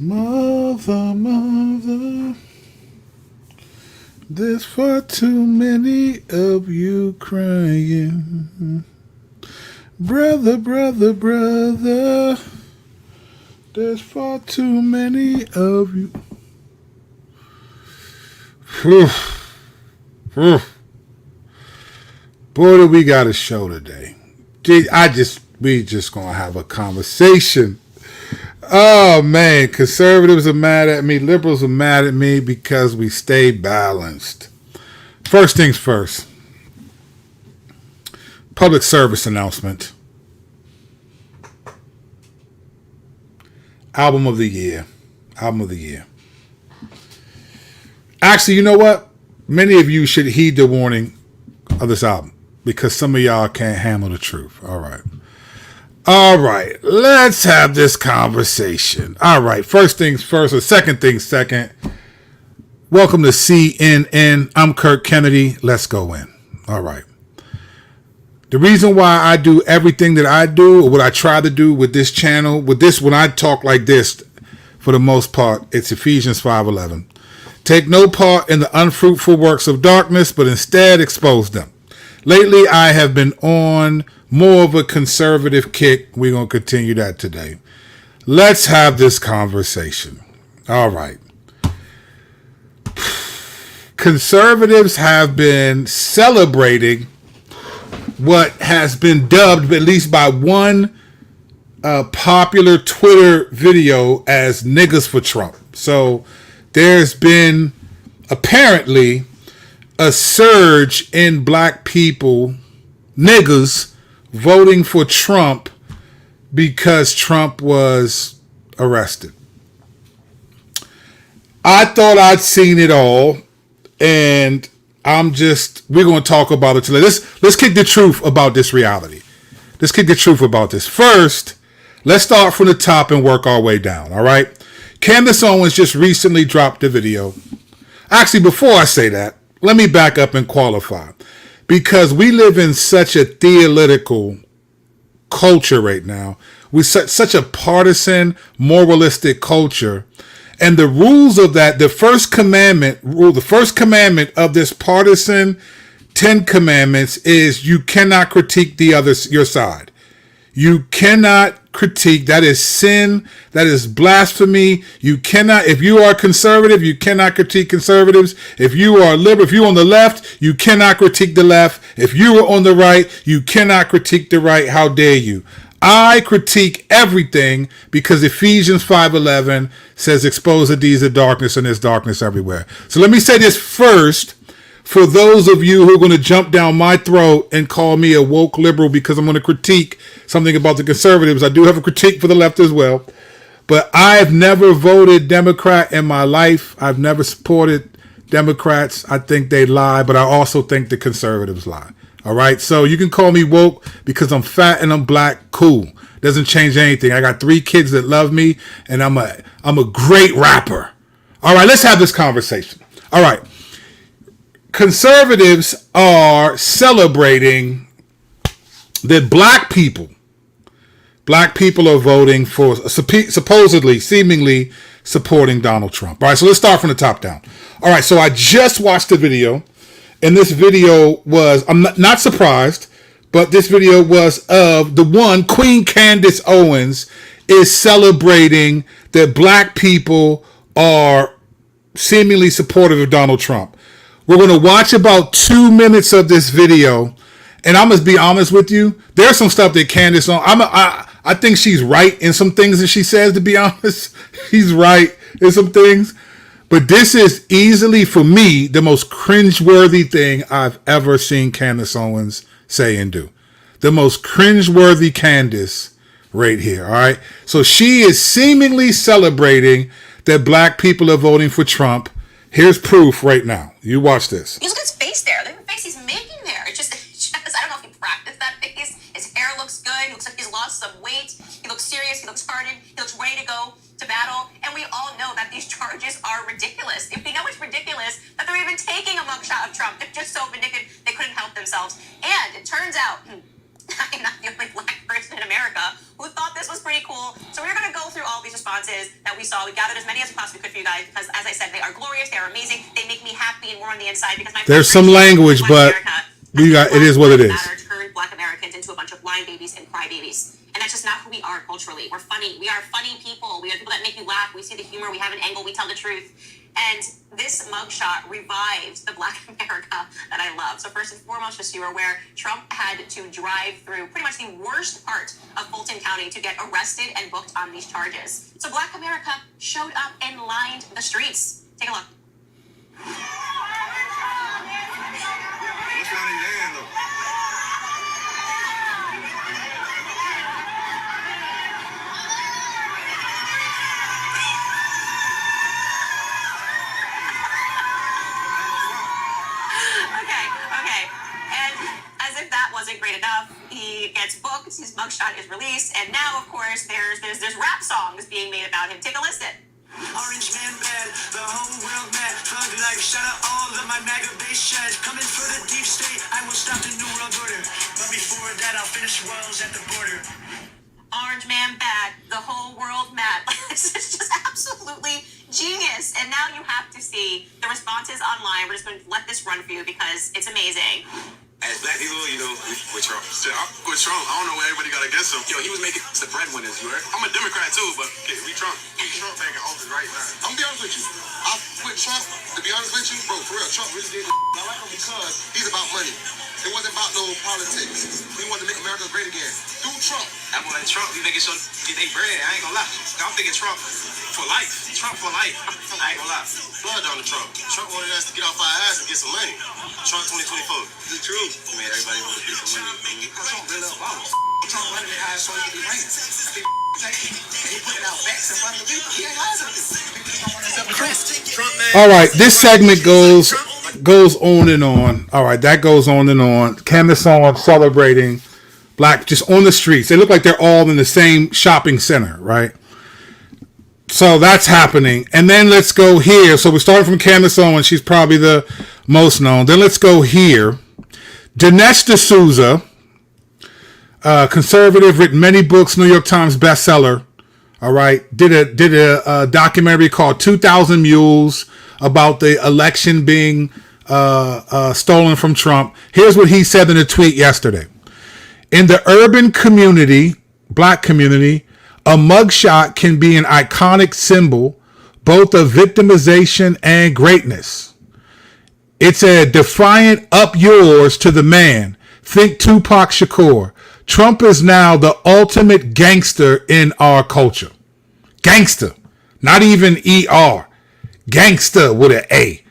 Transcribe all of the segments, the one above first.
Mother, mother, there's far too many of you crying. Brother, brother, brother, there's far too many of you. Boy, do we got a show today. We just gonna have a conversation. Oh man, conservatives are mad at me, liberals are mad at me because we stay balanced. First things first. Public service announcement. Album of the year. Album of the year. Actually, you know what? Many of you should heed the warning of this album because some of y'all can't handle the truth. All right. All right, let's have this conversation. All right, first things first, or second things second. Welcome to CNN. I'm Kirk Kennedy. Let's go in. All right. The reason why I do everything that I do, or what I try to do with this channel, when I talk like this, for the most part, it's Ephesians 5:11. Take no part in the unfruitful works of darkness, but instead expose them. Lately, I have been on more of a conservative kick. We're going to continue that today. Let's have this conversation. All right. Conservatives have been celebrating what has been dubbed, at least by one popular Twitter video, as niggas for Trump. So there's been apparently a surge in black people, niggas, voting for Trump because Trump was arrested. I thought I'd seen it all, and we're going to talk about it today. Let's kick the truth about this reality. Let's kick the truth about this. First, let's start from the top and work our way down, all right? Candace Owens just recently dropped a video. Actually, before I say that, let me back up and qualify. Because we live in such a theoretical culture right now. We're such a partisan, moralistic culture. And the rules of that, the first commandment of this partisan 10 commandments is you cannot critique your side. You cannot critique. That is sin. That is blasphemy. You cannot, if you are conservative, you cannot critique conservatives. If you are liberal, if you're on the left, you cannot critique the left. If you are on the right, you cannot critique the right. How dare you? I critique everything because Ephesians 5:11 says expose the deeds of darkness, and there's darkness everywhere. So let me say this first. For those of you who are going to jump down my throat and call me a woke liberal because I'm going to critique something about the conservatives, I do have a critique for the left as well. But I've never voted Democrat in my life. I've never supported Democrats. I think they lie, but I also think the conservatives lie. All right? So you can call me woke because I'm fat and I'm black. Cool. Doesn't change anything. I got 3 kids that love me, and I'm a great rapper. All right, let's have this conversation. All right. Conservatives are celebrating that black people are voting for, supposedly, seemingly supporting Donald Trump. All right, so let's start from the top down. All right, so I just watched the video, and this video was, I'm not surprised, but this video was of the one, Queen Candace Owens, is celebrating that black people are seemingly supportive of Donald Trump. We're going to watch about 2 minutes of this video, and I must be honest with you. There's some stuff that Candace, I think she's right in some things that she says, to be honest. She's right in some things. But this is easily, for me, the most cringeworthy thing I've ever seen Candace Owens say and do. The most cringeworthy Candace right here, all right? So she is seemingly celebrating that black people are voting for Trump. Here's proof right now. You watch this. You look at his face there. Look at the face he's making there. It's just, I don't know if he practiced that face. His hair looks good. He looks like he's lost some weight. He looks serious. He looks hardened. He looks ready to go to battle. And we all know that these charges are ridiculous. If we know it's ridiculous that they're even taking a mugshot of Trump, they're just so vindictive they couldn't help themselves. And it turns out I'm not the only black person in America who thought this was pretty cool. So we're going to go through all these responses. responses that we saw. We gathered as many as possible we could for you guys because, as I said, they are glorious. They are amazing. They make me happy and warm on the inside because my there's some language, but it is what it is. Turned Black Americans into a bunch of blind babies and crybabies. And that's just not who we are culturally. We're funny. We are funny people. We are people that make you laugh. We see the humor. We have an angle. We tell the truth. And this mugshot revives the Black America that I love. So first and foremost, just so you're aware, Trump had to drive through pretty much the worst part of Fulton County to get arrested and booked on these charges. So Black America showed up and lined the streets. Take a look. Wasn't great enough. He gets booked. His mugshot is released, and now, of course, there's rap songs being made about him. Take a listen. Orange man bad, the whole world mad. Thug life, shout out all of my MAGA base shed. Coming for the deep state, I will stop the new world order. But before that, I'll finish walls at the border. Orange man bad, the whole world mad. This is just absolutely genius. And now you have to see the responses online. We're just going to let this run for you because it's amazing. As black people, you know, with Trump. So with Trump, I don't know what everybody got against him. Yo, he was making the breadwinners, you heard? I'm a Democrat too, but we Trump. We Trump back in office right now. I'm gonna be honest with you. With Trump, to be honest with you, bro, for real, Trump really did. I like him because he's about money. It wasn't about no politics. We wanted to make America great again. Do Trump. That boy Trump, he making sure get they bread. I ain't gonna lie. I'm thinking Trump for life. Trump for life. I ain't gonna lie. Blood on the Trump. Trump wanted us to get off our ass and get some money. Trump 2024. The truth. Man, everybody want to get some money. Trump really up all. Trump running their eyes so he can be ranked. He put it out facts in front of the people. He ain't lies to All right, this segment goes on and on. All right, that goes on and on. Candace on celebrating black just on the streets. They look like they're all in the same shopping center, right? So that's happening. And then let's go here. So we're starting from Candace Owens. She's probably the most known. Then let's go here. Dinesh D'Souza, conservative, written many books, New York Times bestseller. All right. Did a documentary called 2,000 Mules about the election being stolen from Trump. Here's what he said in a tweet yesterday. In the urban community, black community, a mugshot can be an iconic symbol, both of victimization and greatness. It's a defiant up yours to the man. Think Tupac Shakur. Trump is now the ultimate gangster in our culture. Gangster. Not even ER. Gangster with an A.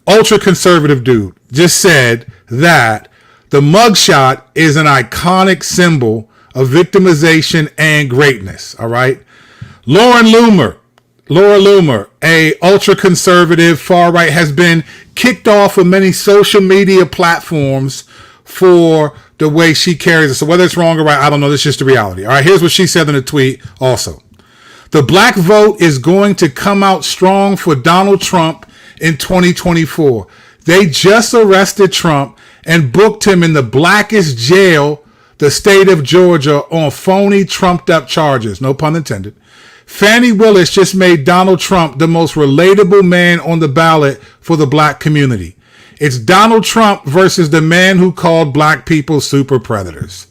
Ultra conservative dude just said that the mugshot is an iconic symbol of victimization and greatness. All right. Laura Loomer, a ultra conservative far right, has been kicked off of many social media platforms for the way she carries it. So whether it's wrong or right, I don't know. That's just the reality. All right. Here's what she said in a tweet also. The black vote is going to come out strong for Donald Trump in 2024. They just arrested Trump and booked him in the blackest jail, the state of Georgia, on phony, trumped-up charges. No pun intended. Fannie Willis just made Donald Trump the most relatable man on the ballot for the black community. It's Donald Trump versus the man who called black people super predators.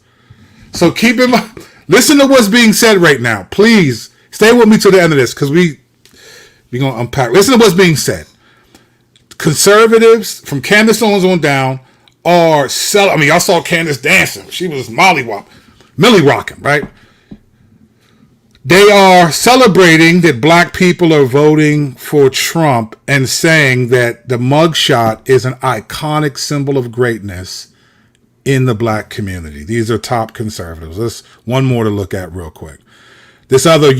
So keep in mind, listen to what's being said right now. Please stay with me to the end of this because we're going to unpack. Listen to what's being said. Conservatives, from Candace Owens on down, are y'all saw Candace dancing. She was millie rocking, right? They are celebrating that black people are voting for Trump and saying that the mugshot is an iconic symbol of greatness in the black community. These are top conservatives. There's one more to look at real quick. This other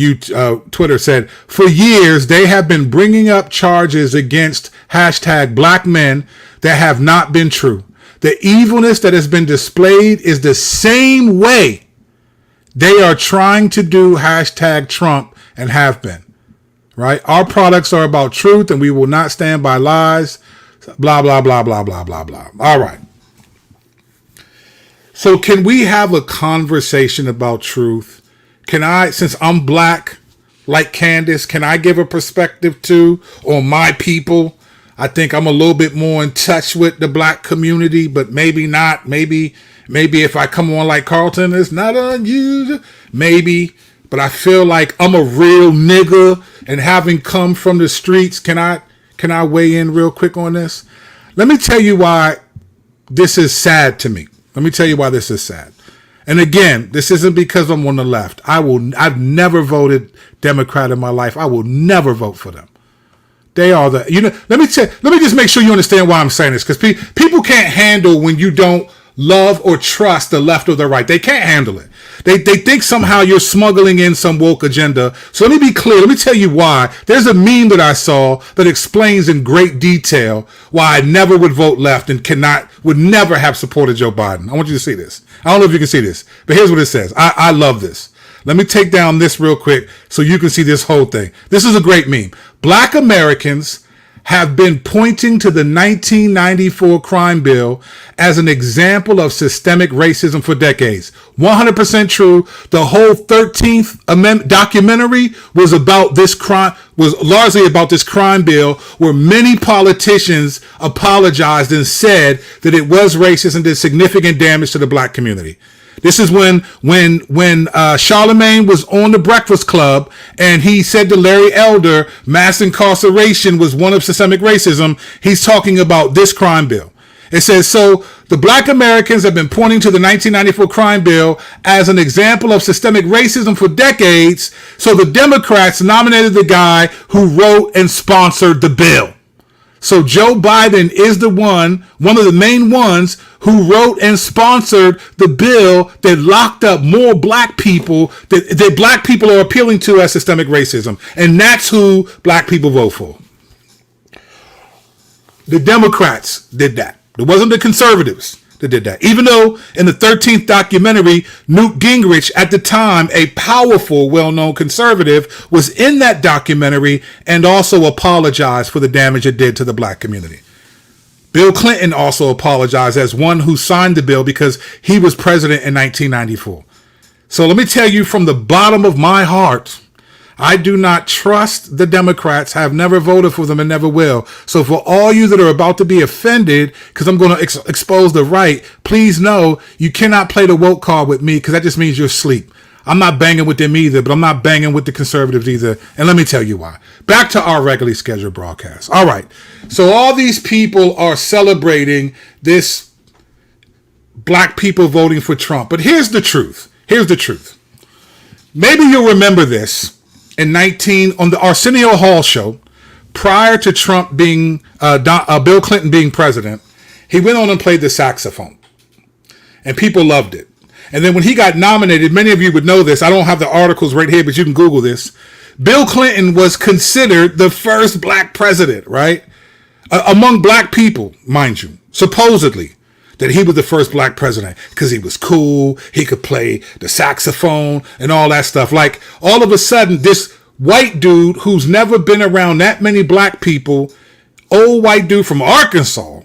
Twitter said, for years, they have been bringing up charges against hashtag black men that have not been true. The evilness that has been displayed is the same way they are trying to do hashtag Trump and have been, right? Our products are about truth and we will not stand by lies, blah, blah, blah, blah, blah, blah, blah. All right. So can we have a conversation about truth? Can I, since I'm black, like Candace, can I give a perspective too on my people? I think I'm a little bit more in touch with the black community, but maybe not. Maybe if I come on like Carlton, it's not unusual. Maybe, but I feel like I'm a real nigga, and having come from the streets, can I weigh in real quick on this? Let me tell you why this is sad to me. Let me tell you why this is sad. And again, this isn't because I'm on the left. I've never voted Democrat in my life. I will never vote for them. They are let me just make sure you understand why I'm saying this, because people can't handle when you don't love or trust the left or the right. They can't handle it. They think somehow you're smuggling in some woke agenda. So let me be clear. Let me tell you why. There's a meme that I saw that explains in great detail why I never would vote left and would never have supported Joe Biden. I want you to see this. I don't know if you can see this, but here's what it says. I love this. Let me take down this real quick so you can see this whole thing. This is a great meme. Black Americans have been pointing to the 1994 crime bill as an example of systemic racism for decades. 100% true. The whole 13th Amendment documentary was largely about this crime bill, where many politicians apologized and said that it was racist and did significant damage to the black community. This is when Charlemagne was on the Breakfast Club and he said to Larry Elder, mass incarceration was one of systemic racism. He's talking about this crime bill. It says, so the black Americans have been pointing to the 1994 crime bill as an example of systemic racism for decades. So the Democrats nominated the guy who wrote and sponsored the bill. So Joe Biden is one of the main ones who wrote and sponsored the bill that locked up more black people that black people are appealing to as systemic racism. And that's who black people vote for. The Democrats did that. It wasn't the conservatives that did that. Even though in the 13th documentary, Newt Gingrich, at the time a powerful, well-known conservative, was in that documentary and also apologized for the damage it did to the black community. Bill Clinton also apologized as one who signed the bill because he was president in 1994. So let me tell you from the bottom of my heart, I do not trust the Democrats. I have never voted for them and never will. So for all you that are about to be offended, because I'm going to expose the right, please know you cannot play the woke card with me, because that just means you're asleep. I'm not banging with them either, but I'm not banging with the conservatives either. And let me tell you why. Back to our regularly scheduled broadcast. All right. So all these people are celebrating this black people voting for Trump. But here's the truth. Here's the truth. Maybe you'll remember this. On the Arsenio Hall show, prior to Trump being Bill Clinton being president, he went on and played the saxophone, and people loved it. And then when he got nominated, many of you would know this. I don't have the articles right here, but you can Google this. Bill Clinton was considered the first black president, right? Among black people, mind you, supposedly, that he was the first black president because he was cool, he could play the saxophone and all that stuff. Like, all of a sudden, this white dude who's never been around that many black people, old white dude from Arkansas,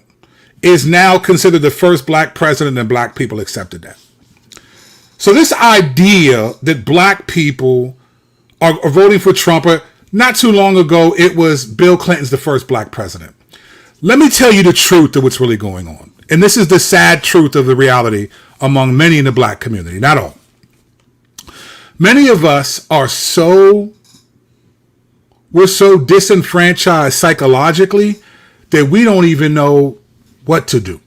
is now considered the first black president, and black people accepted that. So this idea that black people are voting for Trump, not too long ago, it was Bill Clinton's the first black president. Let me tell you the truth of what's really going on. And this is the sad truth of the reality among many in the black community, not all. Many of us are we're so disenfranchised psychologically that we don't even know what to do.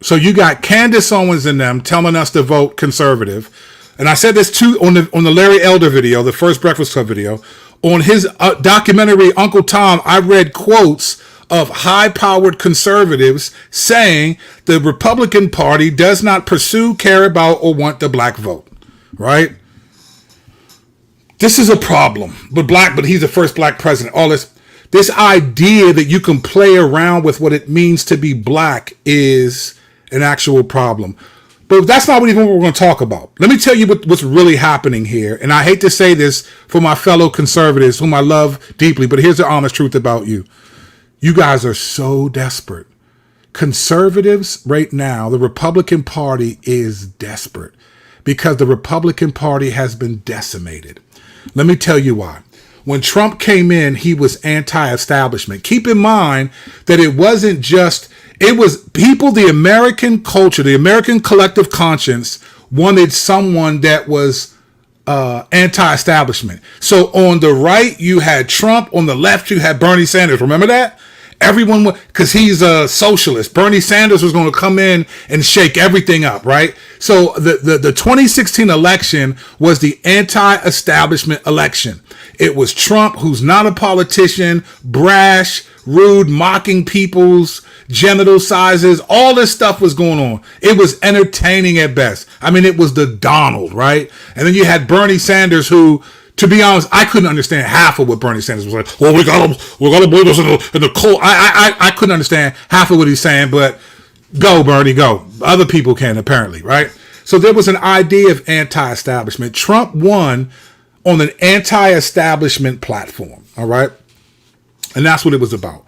So you got Candace Owens and them telling us to vote conservative. And I said this too on the Larry Elder video, the first Breakfast Club video. On his documentary, Uncle Tom, I read quotes of high-powered conservatives saying the Republican Party does not pursue, care about, or want the black vote, right? This is a problem. But he's the first black president. All this idea that you can play around with what it means to be black is an actual problem. But that's not even what we're going to talk about. Let me tell you what's really happening here. And I hate to say this for my fellow conservatives, whom I love deeply, but here's the honest truth about you. You guys are so desperate. Conservatives right now, the Republican Party is desperate because the Republican Party has been decimated. Let me tell you why. when Trump came in, he was anti-establishment. Keep in mind that it wasn't just, it was people, the American culture, the American collective conscience wanted someone that was anti-establishment. So on the right, you had Trump. On the left, you had Bernie Sanders. Remember that? Everyone, because he's a socialist. Bernie Sanders was going to come in and shake everything up, right? So the 2016 election was the anti-establishment election. It was Trump, who's not a politician, brash, rude, mocking people's genital sizes. All this stuff was going on. It was entertaining at best. I mean, it was the Donald, right? And then you had Bernie Sanders, who, to be honest, I couldn't understand half of what Bernie Sanders was like. Well, we got to believe us in the cold. I couldn't understand half of what he's saying, but go, Bernie, go. Other people can, apparently, right? So there was an idea of anti-establishment. Trump won on an anti-establishment platform, all right? And that's what it was about.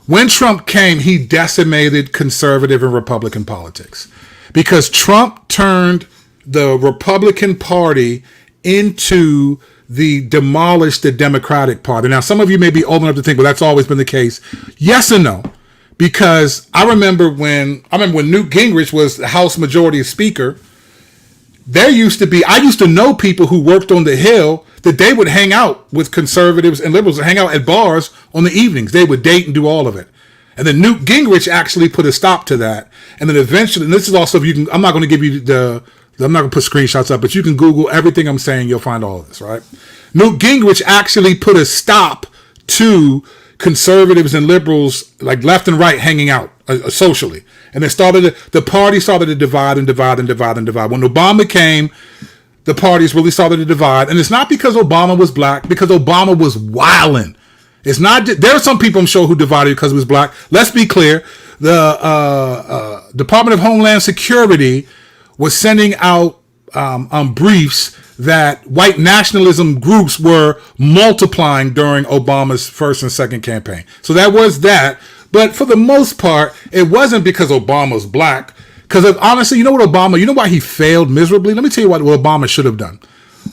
When Trump came, he decimated conservative and Republican politics because Trump turned the Republican Party into demolished the Democratic Party. Now, some of you may be old enough to think, well, that's always been the case. Yes and no, because I remember when Newt Gingrich was the House Majority Speaker. I used to know people who worked on the Hill that they would hang out with conservatives and liberals and hang out at bars on the evenings. They would date and do all of it. And then Newt Gingrich actually put a stop to that. And then eventually, and this is also, I'm not going to give you I'm not going to put screenshots up, but you can Google everything I'm saying. You'll find all of this, right? Newt Gingrich actually put a stop to conservatives and liberals, like left and right, hanging out socially. And the party started to divide and divide and divide and divide. When Obama came, the parties really started to divide. And it's not because Obama was black, because Obama was wilding. It's not, there are some people I'm sure who divided because he was black. Let's be clear. The Department of Homeland Security was sending out briefs that white nationalism groups were multiplying during Obama's first and second campaign. So that was that. But for the most part, it wasn't because Obama was black. Because honestly, you know why he failed miserably? Let me tell you what Obama should have done.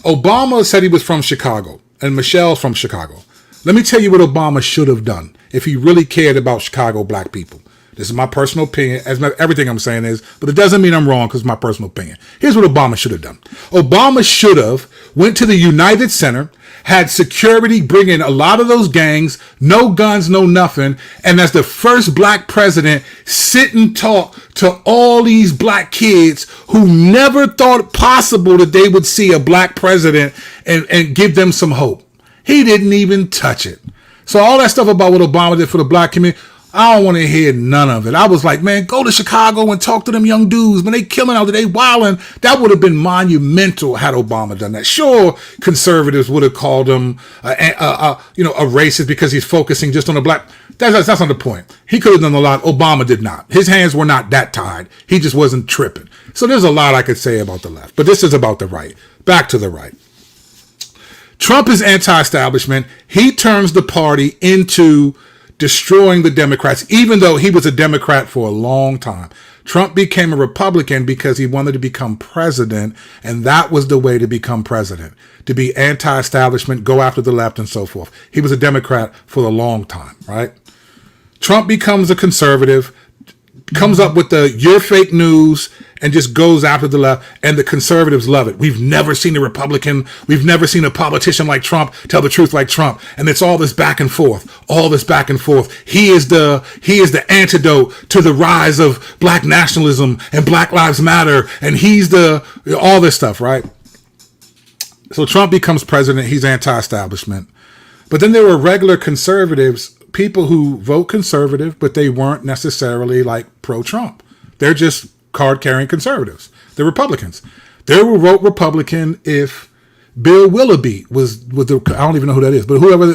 Obama said he was from Chicago, and Michelle's from Chicago. Let me tell you what Obama should have done if he really cared about Chicago black people. This is my personal opinion, as everything I'm saying is, but it doesn't mean I'm wrong because it's my personal opinion. Here's what Obama should have done. Obama should have went to the United Center, had security bring in a lot of those gangs, no guns, no nothing, and as the first black president, sit and talk to all these black kids who never thought possible that they would see a black president and give them some hope. He didn't even touch it. So all that stuff about what Obama did for the black community, I don't want to hear none of it. I was like, man, go to Chicago and talk to them young dudes. When they killing out there, they wilding. That would have been monumental had Obama done that. Sure, conservatives would have called him, a racist because he's focusing just on the black. That's not the point. He could have done a lot. Obama did not. His hands were not that tied. He just wasn't tripping. So there's a lot I could say about the left, but this is about the right. Back to the right. Trump is anti-establishment. He turns the party into destroying the Democrats, even though he was a Democrat for a long time. Trump became a Republican because he wanted to become president, and that was the way to become president, to be anti-establishment, go after the left, and so forth. He was a Democrat for a long time, right? Trump becomes a conservative, comes up with you're fake news, and just goes after the left, and the conservatives love it. We've never seen a Republican, we've never seen a politician like Trump tell the truth like Trump, and it's all this back and forth, He is the antidote to the rise of black nationalism and Black Lives Matter, and he's all this stuff, right? So Trump becomes president, he's anti-establishment. But then there were regular conservatives, people who vote conservative, but they weren't necessarily like pro-Trump. They're just card-carrying conservatives. They're Republicans. They will vote Republican if Bill Willoughby was I don't even know who that is, but whoever.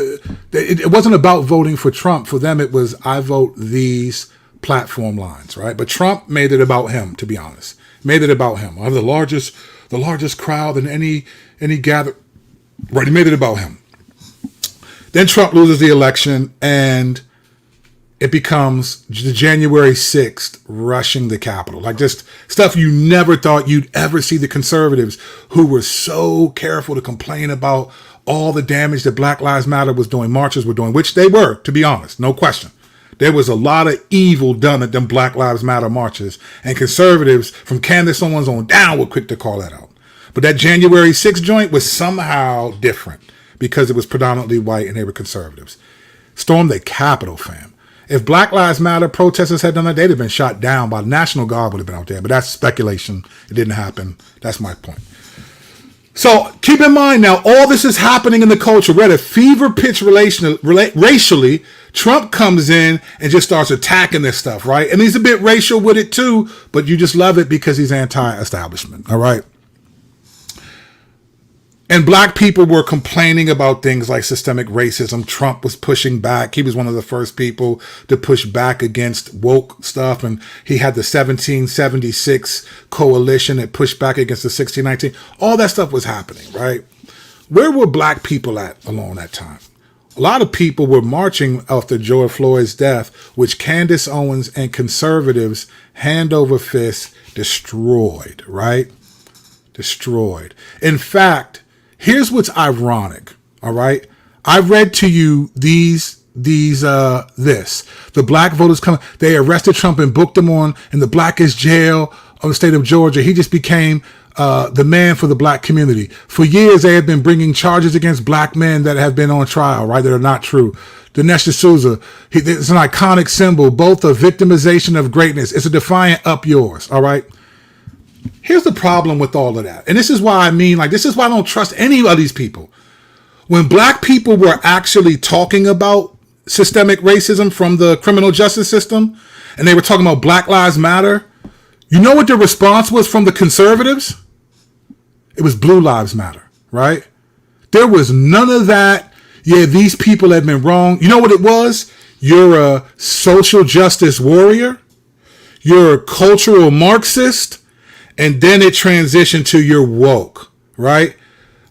It wasn't about voting for Trump. For them, it was, I vote these platform lines, right? But Trump made it about him, to be honest. Made it about him. I have the largest crowd in any gather. Right, he made it about him. Then Trump loses the election, and it becomes the January 6th rushing the Capitol. Like just stuff you never thought you'd ever see the conservatives who were so careful to complain about all the damage that Black Lives Matter was doing, marches were doing, which they were, to be honest, no question. There was a lot of evil done at them Black Lives Matter marches, and conservatives from Candace Owens on down were quick to call that out. But that January 6th joint was somehow different because it was predominantly white and they were conservatives. Stormed the Capitol, fam. If Black Lives Matter protesters had done that, they'd have been shot down by the National Guard would have been out there. But that's speculation. It didn't happen. That's my point. So keep in mind now, all this is happening in the culture. We're at a fever pitch racially. Trump comes in and just starts attacking this stuff, right? And he's a bit racial with it too, but you just love it because he's anti-establishment, all right? And black people were complaining about things like systemic racism. Trump was pushing back. He was one of the first people to push back against woke stuff. And he had the 1776 coalition that pushed back against the 1619. All that stuff was happening, right? Where were black people at along that time? A lot of people were marching after George Floyd's death, which Candace Owens and conservatives hand over fist destroyed, right? Destroyed. In fact, here's what's ironic, all right? I read to you this. The black voters coming, they arrested Trump and booked him in the blackest jail of the state of Georgia. He just became the man for the black community. For years, they have been bringing charges against black men that have been on trial, right, that are not true. Dinesh D'Souza, it's an iconic symbol, both a victimization of greatness. It's a defiant up yours, all right? Here's the problem with all of that. And this is why this is why I don't trust any of these people. When black people were actually talking about systemic racism from the criminal justice system, and they were talking about Black Lives Matter, you know what the response was from the conservatives? It was Blue Lives Matter, right? There was none of that. Yeah, these people have been wrong. You know what it was? You're a social justice warrior. You're a cultural Marxist. And then it transitioned to you're woke, right?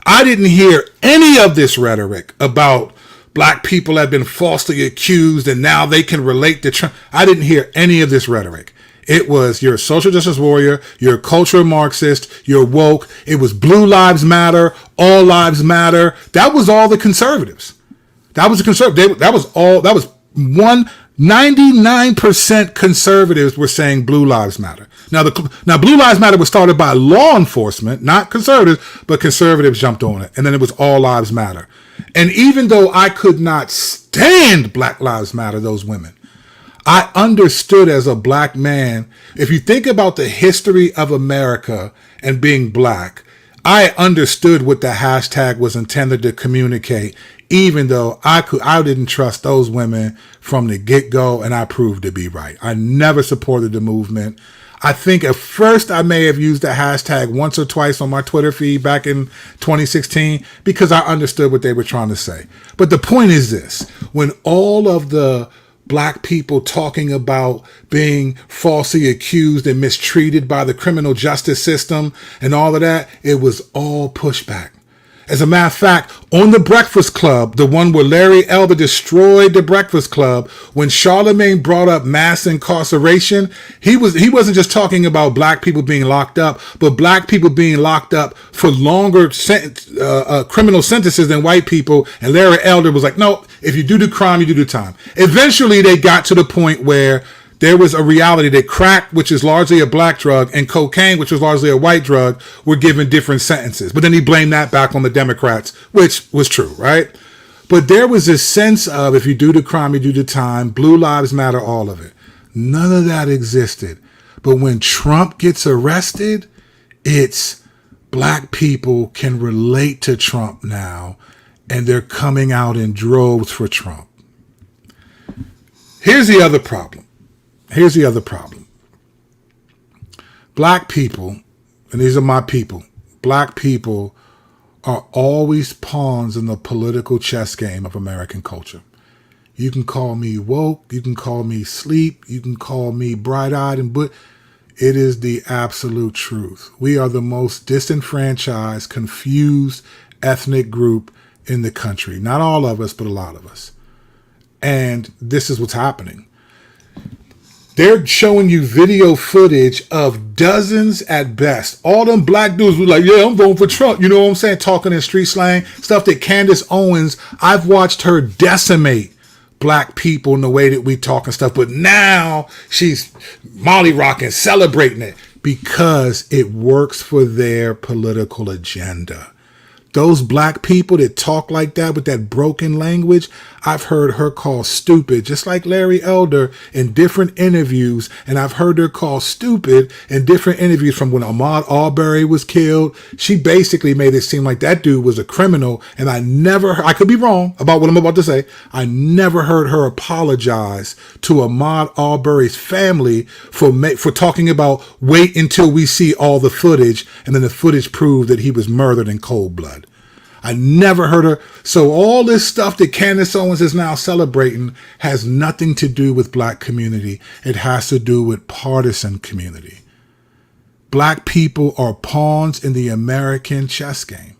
I didn't hear any of this rhetoric about black people have been falsely accused and now they can relate to Trump. I didn't hear any of this rhetoric. It was you're a social justice warrior, you're a cultural Marxist, you're woke. It was Blue Lives Matter, All Lives Matter. That was all the conservatives. That was the conservative. That was 99% conservatives were saying Blue Lives Matter. Now, Blue Lives Matter was started by law enforcement, not conservatives, but conservatives jumped on it. And then it was All Lives Matter. And even though I could not stand Black Lives Matter, those women, I understood as a black man, if you think about the history of America and being black, I understood what the hashtag was intended to communicate, even though I didn't trust those women from the get-go, and I proved to be right. I never supported the movement. I think at first I may have used the hashtag once or twice on my Twitter feed back in 2016 because I understood what they were trying to say. But the point is this: when all of the black people talking about being falsely accused and mistreated by the criminal justice system and all of that, it was all pushback. As a matter of fact, on The Breakfast Club, the one where Larry Elder destroyed The Breakfast Club, when Charlemagne brought up mass incarceration, he wasn't just talking about black people being locked up, but black people being locked up for longer criminal sentences than white people. And Larry Elder was like, no, if you do the crime, you do the time. Eventually, they got to the point where there was a reality that crack, which is largely a black drug, and cocaine, which was largely a white drug, were given different sentences. But then he blamed that back on the Democrats, which was true, right? But there was this sense of if you do the crime, you do the time, Blue Lives Matter, all of it. None of that existed. But when Trump gets arrested, it's black people can relate to Trump now, and they're coming out in droves for Trump. Here's the other problem. Black people, and these are my people, black people are always pawns in the political chess game of American culture. You can call me woke, you can call me sleep, you can call me bright-eyed, but it is the absolute truth. We are the most disenfranchised, confused ethnic group in the country. Not all of us, but a lot of us. And this is what's happening. They're showing you video footage of dozens at best. All them black dudes were like, yeah, I'm voting for Trump. You know what I'm saying? Talking in street slang. Stuff that Candace Owens, I've watched her decimate black people in the way that we talk and stuff. But now she's molly rocking, celebrating it because it works for their political agenda. Those black people that talk like that with that broken language, I've heard her call stupid, just like Larry Elder in different interviews. And I've heard her call stupid in different interviews from when Ahmaud Arbery was killed. She basically made it seem like that dude was a criminal. And I could be wrong about what I'm about to say. I never heard her apologize to Ahmaud Arbery's family for talking about wait until we see all the footage. And then the footage proved that he was murdered in cold blood. I never heard her. So all this stuff that Candace Owens is now celebrating has nothing to do with black community. It has to do with partisan community. Black people are pawns in the American chess game.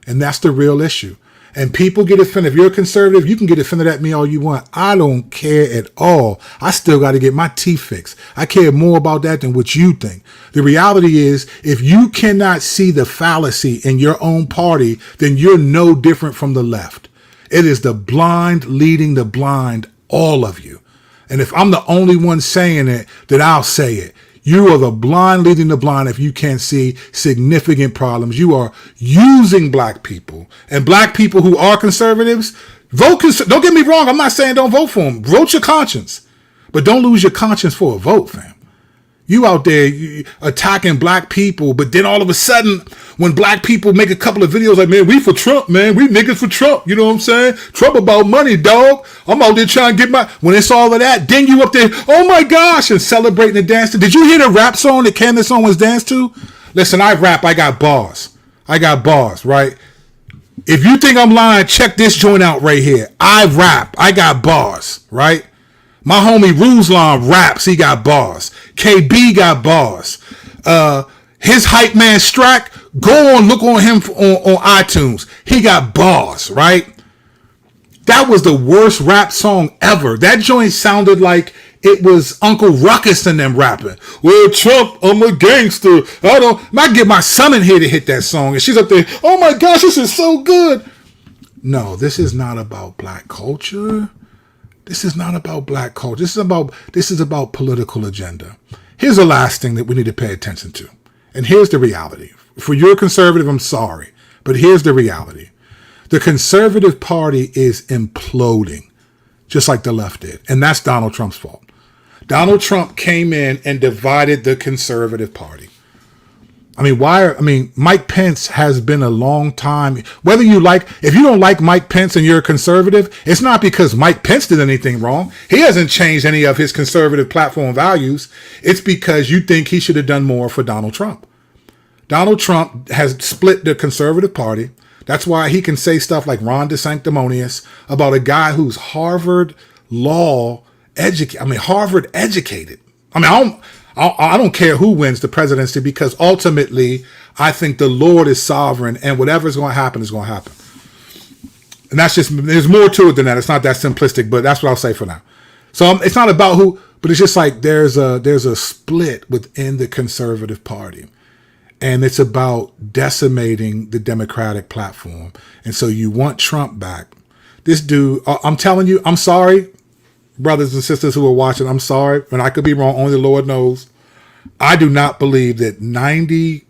And that's the real issue. And people get offended. If you're a conservative, you can get offended at me all you want. I don't care at all. I still got to get my teeth fixed. I care more about that than what you think. The reality is, if you cannot see the fallacy in your own party, then you're no different from the left. It is the blind leading the blind, all of you. And if I'm the only one saying it, then I'll say it. You are the blind leading the blind if you can't see significant problems. You are using black people. And black people who are conservatives, don't get me wrong, I'm not saying don't vote for them. Vote your conscience. But don't lose your conscience for a vote, fam. You out there attacking black people, but then all of a sudden, when black people make a couple of videos like, man, we for Trump, man. We niggas for Trump. You know what I'm saying? Trump about money, dog. I'm out there trying to get my... When it's all of that, then you up there, oh my gosh, and celebrating and dancing. Did you hear the rap song that Candace Owens danced to? Listen, I rap. I got bars. Right? If you think I'm lying, check this joint out right here. I rap. I got bars, right? My homie Ruslan raps. He got bars. KB got bars. His hype man Strack, go on, look on him on iTunes. He got bars, right? That was the worst rap song ever. That joint sounded like it was Uncle Ruckus and them rapping. Well, Trump, I'm a gangster. I get my son in here to hit that song. And she's up there, oh my gosh, this is so good. No, this is not about black culture. This is not about black culture. This is about political agenda. Here's the last thing that we need to pay attention to. And here's the reality. For your conservative, I'm sorry, but here's the reality. The conservative party is imploding, just like the left did. And that's Donald Trump's fault. Donald Trump came in and divided the conservative party. Mike Pence has been a long time. If you don't like Mike Pence and you're a conservative, it's not because Mike Pence did anything wrong. He hasn't changed any of his conservative platform values. It's because you think he should have done more for Donald Trump. Donald Trump has split the conservative party. That's why he can say stuff like Ron DeSanctimonious about a guy who's Harvard educated. I don't care who wins the presidency because ultimately I think the Lord is sovereign and whatever's going to happen is going to happen. And there's more to it than that. It's not that simplistic, but that's what I'll say for now. So it's not about who, but it's just like there's a split within the conservative party. And it's about decimating the Democratic platform. And so you want Trump back. This dude, I'm telling you, I'm sorry. Brothers and sisters who are watching, I'm sorry, and I could be wrong, only the Lord knows. I do not believe that 90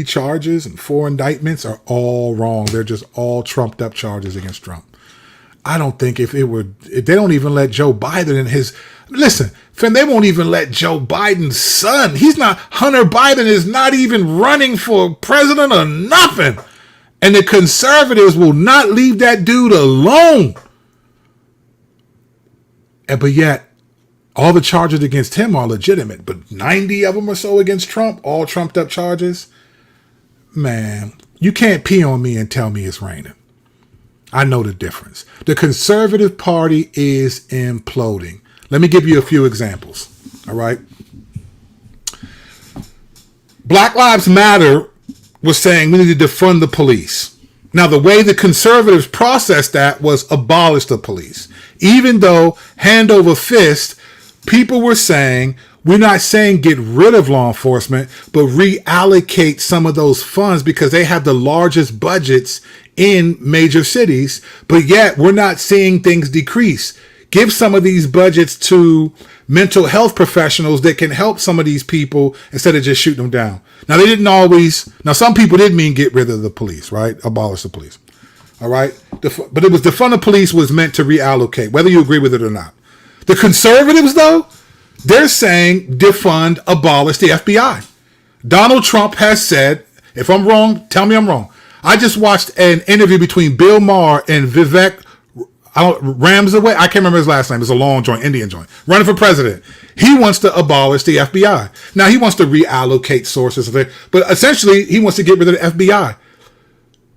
charges and 4 indictments are all wrong. They're just all trumped up charges against Trump. I don't think if they don't even let Joe Biden they won't even let Joe Biden's son, Hunter Biden is not even running for president or nothing. And the conservatives will not leave that dude alone. But yet, all the charges against him are legitimate. But 90 of them or so against Trump, all trumped up charges. Man, you can't pee on me and tell me it's raining. I know the difference. The conservative party is imploding. Let me give you a few examples. All right. Black Lives Matter was saying we need to defund the police. Now, the way the conservatives processed that was abolish the police. Even though, hand over fist, people were saying, we're not saying get rid of law enforcement, but reallocate some of those funds because they have the largest budgets in major cities, but yet we're not seeing things decrease. Give some of these budgets to mental health professionals that can help some of these people instead of just shooting them down. Now, they didn't always, now some people did mean get rid of the police, right? Abolish the police. All right. But it was defund the police was meant to reallocate, whether you agree with it or not. The conservatives, though, they're saying defund, abolish the FBI. Donald Trump has said, if I'm wrong, tell me I'm wrong. I just watched an interview between Bill Maher and Vivek Ramsaway. I can't remember his last name. It's a long joint, Indian joint. Running for president. He wants to abolish the FBI. Now, he wants to reallocate sources of it, but essentially, he wants to get rid of the FBI.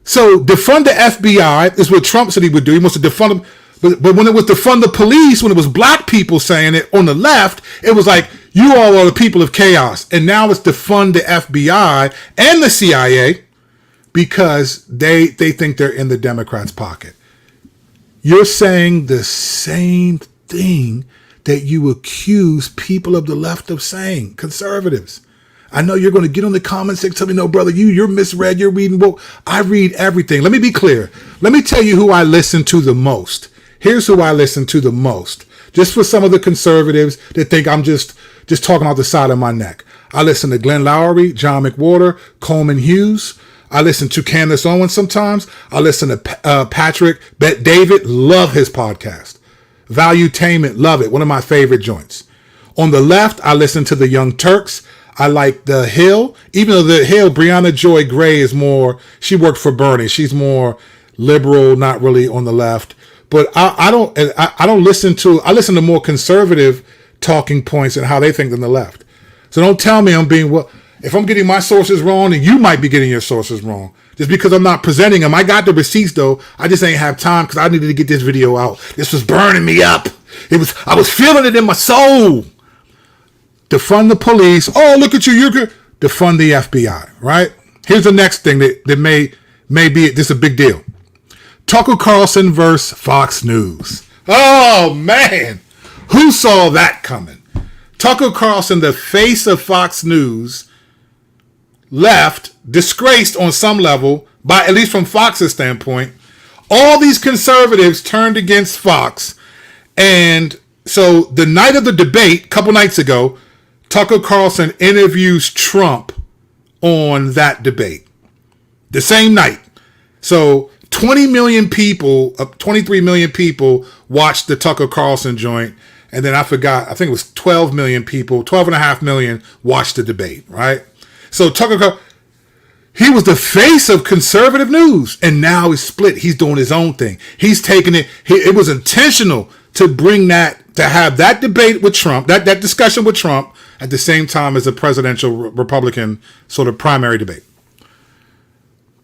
So, defund the FBI is what Trump said he would do. He wants to defund them. But when it was defund the police, when it was black people saying it on the left, it was like, you all are the people of chaos. And now it's defund the FBI and the CIA because they think they're in the Democrats' pocket. You're saying the same thing that you accuse people of the left of saying, conservatives. I know you're going to get on the comments and tell me, no, brother, you're misread, you're reading. Well, I read everything. Let me be clear. Let me tell you who I listen to the most. Here's who I listen to the most. Just for some of the conservatives that think I'm just talking out the side of my neck. I listen to Glenn Lowry, John McWhorter, Coleman Hughes. I listen to Candace Owens sometimes. I listen to Patrick Bet David. Love his podcast. Valuetainment. Love it. One of my favorite joints. On the left, I listen to the Young Turks. I like The Hill. Even though The Hill, Brianna Joy Gray is more, she worked for Bernie. She's more liberal, not really on the left. But I don't listen to, I listen to more conservative talking points and how they think than the left. So don't tell me I'm being, well, if I'm getting my sources wrong, then you might be getting your sources wrong. Just because I'm not presenting them. I got the receipts though. I just ain't have time because I needed to get this video out. This was burning me up. I was feeling it in my soul. Defund the police. Oh, look at you. You're good. Defund the FBI, right? Here's the next thing that may be this is a big deal. Tucker Carlson versus Fox News. Oh, man. Who saw that coming? Tucker Carlson, the face of Fox News, left, disgraced on some level, by at least from Fox's standpoint. All these conservatives turned against Fox. And so the night of the debate, a couple nights ago, Tucker Carlson interviews Trump on that debate. The same night. So 20 million people, 23 million people watched the Tucker Carlson joint. And then I think it was 12 million people, 12.5 million watched the debate, right? So Tucker, he was the face of conservative news. And now he's split. He's doing his own thing. He's taking it. It was intentional to bring that, to have that debate with Trump, that discussion with Trump at the same time as a presidential Republican sort of primary debate.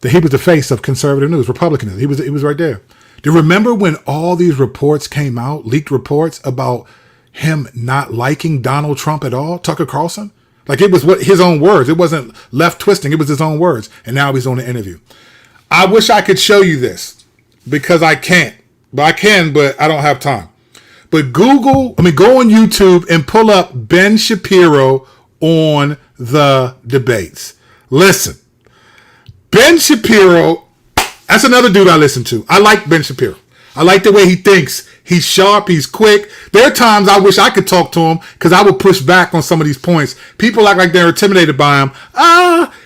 He was the face of conservative news, Republicanism. He was right there. Do you remember when all these reports came out, leaked reports about him not liking Donald Trump at all, Tucker Carlson? Like it was his own words. It wasn't left twisting. It was his own words. And now he's on the interview. I wish I could show you this because I can't. But I can, but I don't have time. But go on YouTube and pull up Ben Shapiro on the debates. Listen. Ben Shapiro, that's another dude I listen to. I like Ben Shapiro. I like the way he thinks. He's sharp. He's quick. There are times I wish I could talk to him because I would push back on some of these points. People act like they're intimidated by him.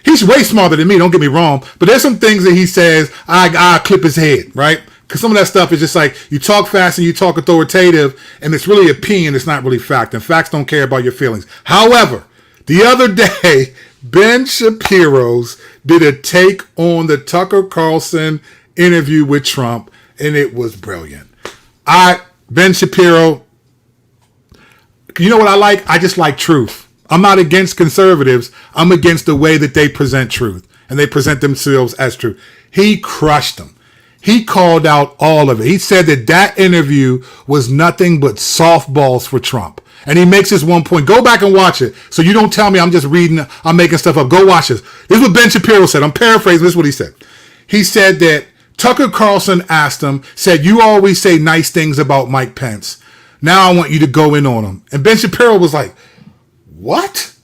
He's way smarter than me. Don't get me wrong. But there's some things that he says, I clip his head, right? Because some of that stuff is just like you talk fast and you talk authoritative and it's really opinion. It's not really fact. And facts don't care about your feelings. However, the other day, Ben Shapiro's did a take on the Tucker Carlson interview with Trump, and it was brilliant. Ben Shapiro, you know what I like? I just like truth. I'm not against conservatives. I'm against the way that they present truth, and they present themselves as truth. He crushed them. He called out all of it. He said that interview was nothing but softballs for Trump. And he makes this one point. Go back and watch it. So you don't tell me I'm just reading, I'm making stuff up. Go watch this. This is what Ben Shapiro said. I'm paraphrasing. This is what he said. He said that Tucker Carlson asked him, said, you always say nice things about Mike Pence. Now I want you to go in on them. And Ben Shapiro was like, what?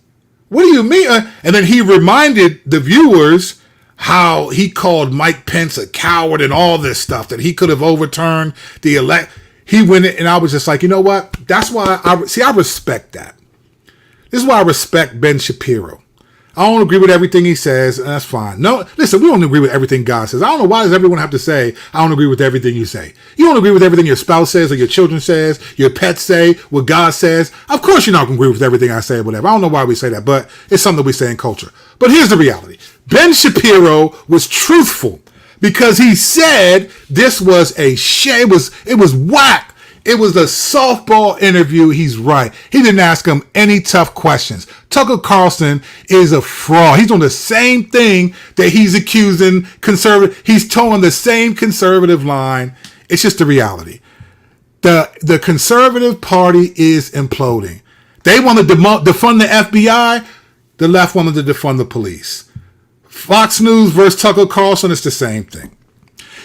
What do you mean? And then he reminded the viewers how he called Mike Pence a coward and all this stuff, that he could have overturned the elect. He went in, and I was just like, you know what? That's why I respect that. This is why I respect Ben Shapiro. I don't agree with everything he says, and that's fine. No, listen, we don't agree with everything God says. I don't know, why does everyone have to say, I don't agree with everything you say? You don't agree with everything your spouse says, or your children says, your pets say, what God says. Of course you're not going to agree with everything I say or whatever. I don't know why we say that, but it's something we say in culture. But here's the reality. Ben Shapiro was truthful because he said this was a shame. It was whack. It was a softball interview. He's right. He didn't ask him any tough questions. Tucker Carlson is a fraud. He's on the same thing that he's accusing conservative. He's towing the same conservative line. It's just the reality. The conservative party is imploding. They want to defund the FBI. The left wanted to defund the police. Fox News versus Tucker Carlson is the same thing.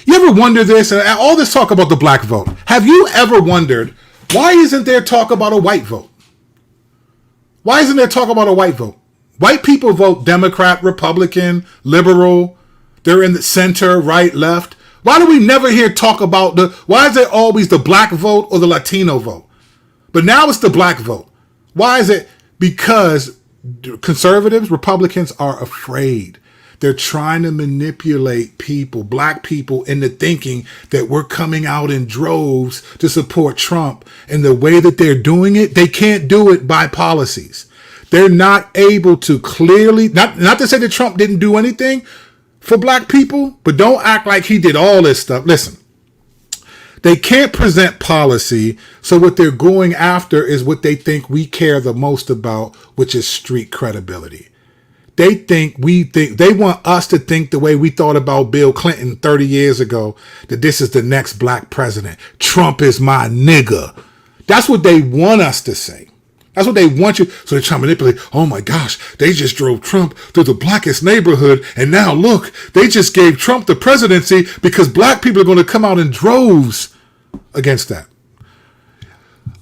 You ever wonder this? And all this talk about the black vote. Have you ever wondered, why isn't there talk about a white vote? Why isn't there talk about a white vote? White people vote Democrat, Republican, liberal. They're in the center, right, left. Why do we never hear talk about why is it always the black vote or the Latino vote? But now it's the black vote. Why is it? Because conservatives, Republicans are afraid. They're trying to manipulate people, black people, into thinking that we're coming out in droves to support Trump. And the way that they're doing it, they can't do it by policies. They're not able to clearly, not to say that Trump didn't do anything for black people, but don't act like he did all this stuff. Listen, they can't present policy, so what they're going after is what they think we care the most about, which is street credibility. They want us to think the way we thought about Bill Clinton 30 years ago, that this is the next black president. Trump is my nigga. That's what they want us to say. That's what they want you. So they're trying to manipulate. Oh my gosh, they just drove Trump through the blackest neighborhood. And now look, they just gave Trump the presidency because black people are going to come out in droves against that.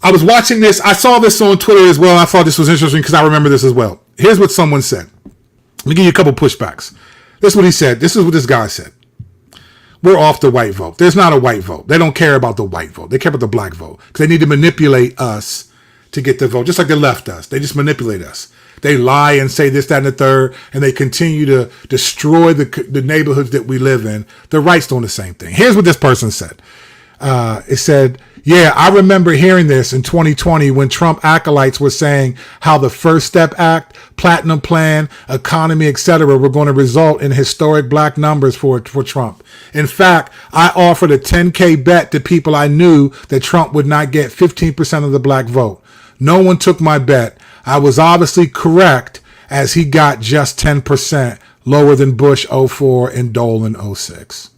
I was watching this. I saw this on Twitter as well. I thought this was interesting because I remember this as well. Here's what someone said. Let me give you a couple pushbacks. This is what he said. This is what this guy said. We're off the white vote. There's not a white vote. They don't care about the white vote. They care about the black vote because they need to manipulate us to get the vote, just like the left does. They just manipulate us. They lie and say this, that, and the third, and they continue to destroy the neighborhoods that we live in. The right's doing the same thing. Here's what this person said. It said, yeah, I remember hearing this in 2020 when Trump acolytes were saying how the First Step Act, Platinum Plan, economy, etc. were going to result in historic black numbers for Trump. In fact, I offered a 10K bet to people I knew that Trump would not get 15% of the black vote. No one took my bet. I was obviously correct as he got just 10%, lower than Bush 04 and Dolan 06.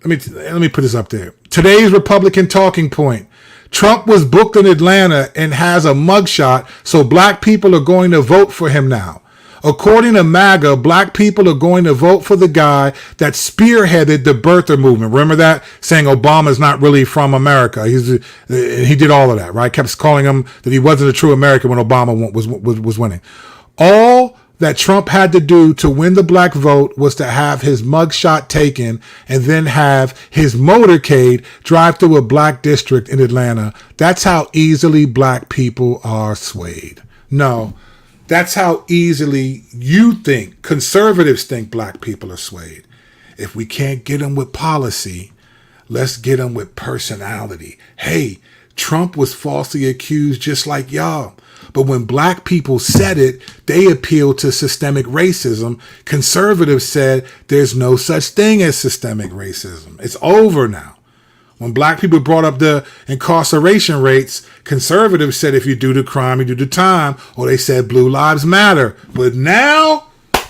Let me put this up there. Today's Republican talking point. Trump was booked in Atlanta and has a mugshot, so black people are going to vote for him now. According to MAGA, black people are going to vote for the guy that spearheaded the birther movement. Remember that? Saying Obama's not really from America. He did all of that, right? Kept calling him that he wasn't a true American when Obama was winning. All that Trump had to do to win the black vote was to have his mugshot taken and then have his motorcade drive through a black district in Atlanta. That's how easily black people are swayed. No, that's how easily you think, conservatives think black people are swayed. If we can't get them with policy, let's get them with personality. Hey, Trump was falsely accused just like y'all. But when black people said it, they appealed to systemic racism. Conservatives said there's no such thing as systemic racism. It's over now. When black people brought up the incarceration rates, conservatives said if you do the crime, you do the time. Or they said blue lives matter. But now,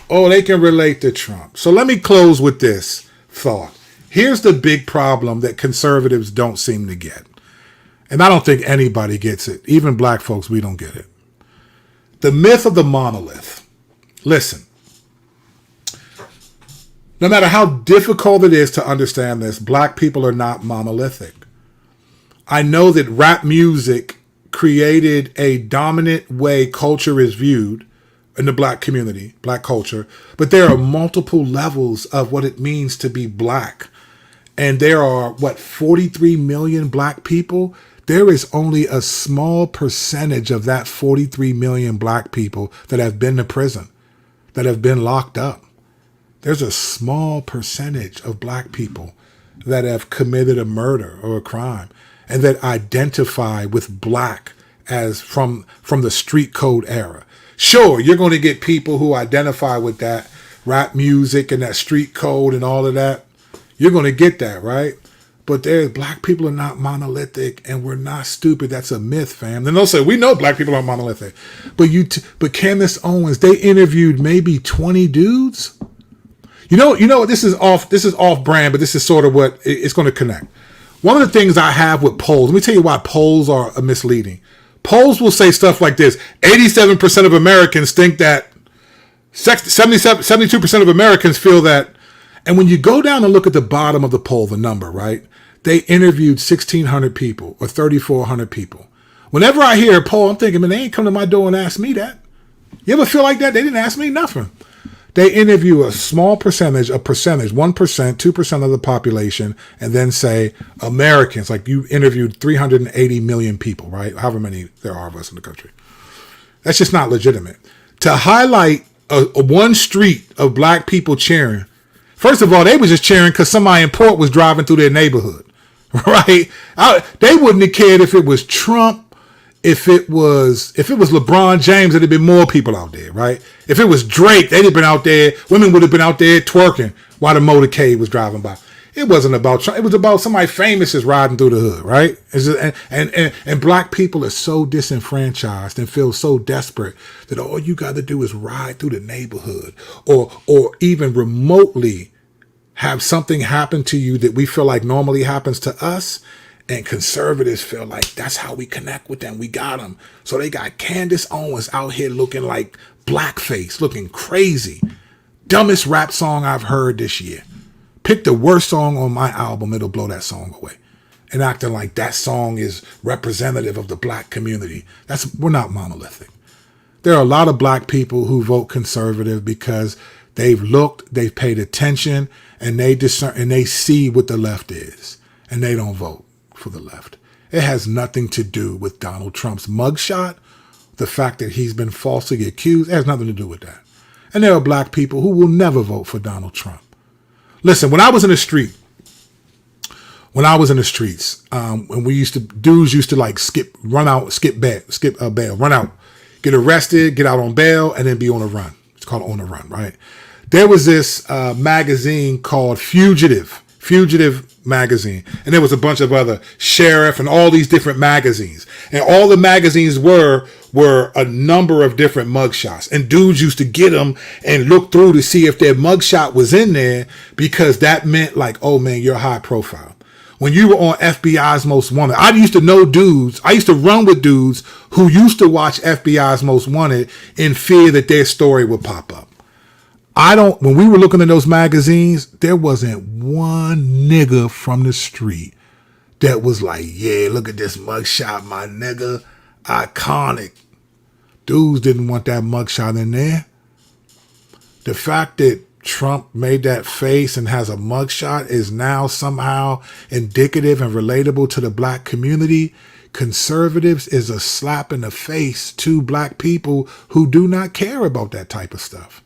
they can relate to Trump. So let me close with this thought. Here's the big problem that conservatives don't seem to get. And I don't think anybody gets it. Even black folks, we don't get it. The myth of the monolith. Listen, no matter how difficult it is to understand this, black people are not monolithic. I know that rap music created a dominant way culture is viewed in the black community, black culture, but there are multiple levels of what it means to be black. And there are, 43 million black people? There is only a small percentage of that 43 million black people that have been to prison, that have been locked up. There's a small percentage of black people that have committed a murder or a crime and that identify with black as from the street code era. Sure, you're going to get people who identify with that rap music and that street code and all of that. You're going to get that, right? But black people are not monolithic, and we're not stupid. That's a myth, fam. Then they'll say, we know black people are monolithic. But Candace Owens, they interviewed maybe 20 dudes. You know, this is off brand, but this is sort of what it's going to connect. One of the things I have with polls, let me tell you why polls are misleading. Polls will say stuff like this: 87% of Americans think that, 72% of Americans feel that. And when you go down and look at the bottom of the poll, the number, right? They interviewed 1,600 people or 3,400 people. Whenever I hear a poll, I'm thinking, man, they ain't come to my door and ask me that. You ever feel like that? They didn't ask me nothing. They interview a small percentage, 1%, 2% of the population, and then say Americans, like you interviewed 380 million people, right? However many there are of us in the country. That's just not legitimate. To highlight a one street of black people cheering, first of all, they were just cheering because somebody in Port was driving through their neighborhood, right? They wouldn't have cared if it was Trump, if it was LeBron James, there'd have been more people out there, right? If it was Drake, they'd have been out there. Women would have been out there twerking while the motorcade was driving by. It wasn't about Trump. It was about somebody famous is riding through the hood, right? It's just, and black people are so disenfranchised and feel so desperate that all you got to do is ride through the neighborhood or even remotely have something happen to you that we feel like normally happens to us. And conservatives feel like that's how we connect with them. We got them. So they got Candace Owens out here looking like blackface, looking crazy. Dumbest rap song I've heard this year. Pick the worst song on my album, it'll blow that song away. And acting like that song is representative of the black community. We're not monolithic. There are a lot of black people who vote conservative because they've looked, they've paid attention, and they discern and they see what the left is. And they don't vote for the left. It has nothing to do with Donald Trump's mugshot, the fact that he's been falsely accused. It has nothing to do with that. And there are black people who will never vote for Donald Trump. Listen, when I was in the streets, when dudes used to like run out, bail, run out, get arrested, get out on bail, and then be on a run. It's called on a run, right? There was this magazine called Fugitive magazine, and there was a bunch of other Sheriff and all these different magazines, and all the magazines were a number of different mugshots, and dudes used to get them and look through to see if their mugshot was in there, because that meant like, oh man, you're high profile. When you were on FBI's Most Wanted, I used to know dudes, I used to run with dudes who used to watch FBI's Most Wanted in fear that their story would pop up. When we were looking at those magazines, there wasn't one nigga from the street that was like, yeah, look at this mugshot, my nigga. Iconic. Dudes didn't want that mugshot in there. The fact that Trump made that face and has a mugshot is now somehow indicative and relatable to the black community. Conservatives is a slap in the face to black people who do not care about that type of stuff.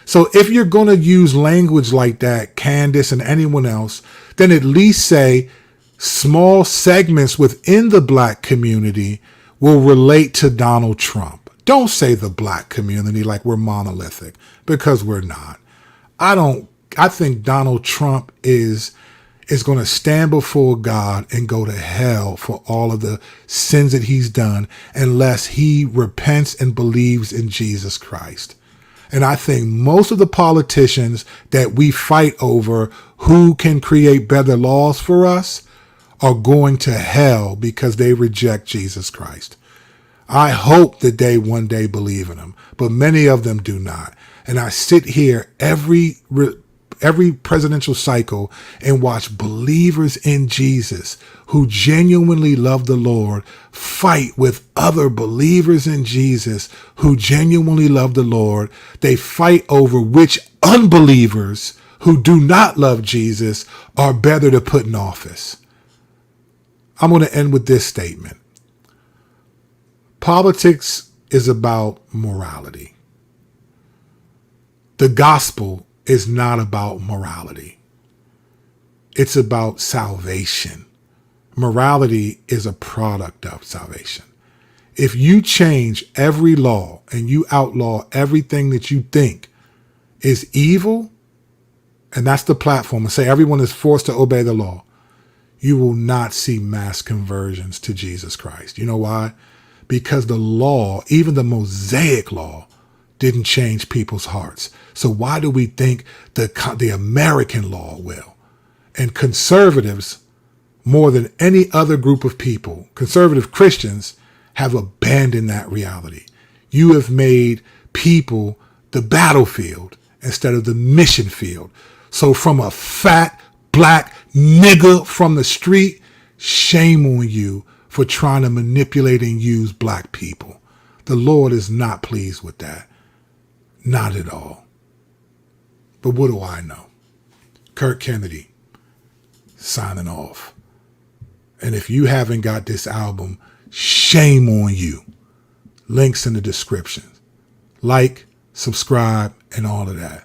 So if you're going to use language like that, Candace and anyone else, then at least say small segments within the black community will relate to Donald Trump. Don't say the black community like we're monolithic, because we're not. I think Donald Trump is going to stand before God and go to hell for all of the sins that he's done unless he repents and believes in Jesus Christ. And I think most of the politicians that we fight over who can create better laws for us are going to hell because they reject Jesus Christ. I hope that they one day believe in him, but many of them do not. And I sit here every every presidential cycle and watch believers in Jesus who genuinely love the Lord fight with other believers in Jesus who genuinely love the Lord. They fight over which unbelievers who do not love Jesus are better to put in office. I'm going to end with this statement. Politics is about morality. The gospel is not about morality. It's about salvation. Morality is a product of salvation. If you change every law and you outlaw everything that you think is evil, and that's the platform, and say everyone is forced to obey the law, you will not see mass conversions to Jesus Christ. You know why? Because the law, even the Mosaic law, didn't change people's hearts. So why do we think the American law will? And conservatives, more than any other group of people, conservative Christians, have abandoned that reality. You have made people the battlefield instead of the mission field. So from a fat black nigger from the street, shame on you for trying to manipulate and use black people. The Lord is not pleased with that. Not at all. But what do I know? Kirk Kennedy, signing off. And if you haven't got this album, shame on you. Links in the description. Like, subscribe, and all of that.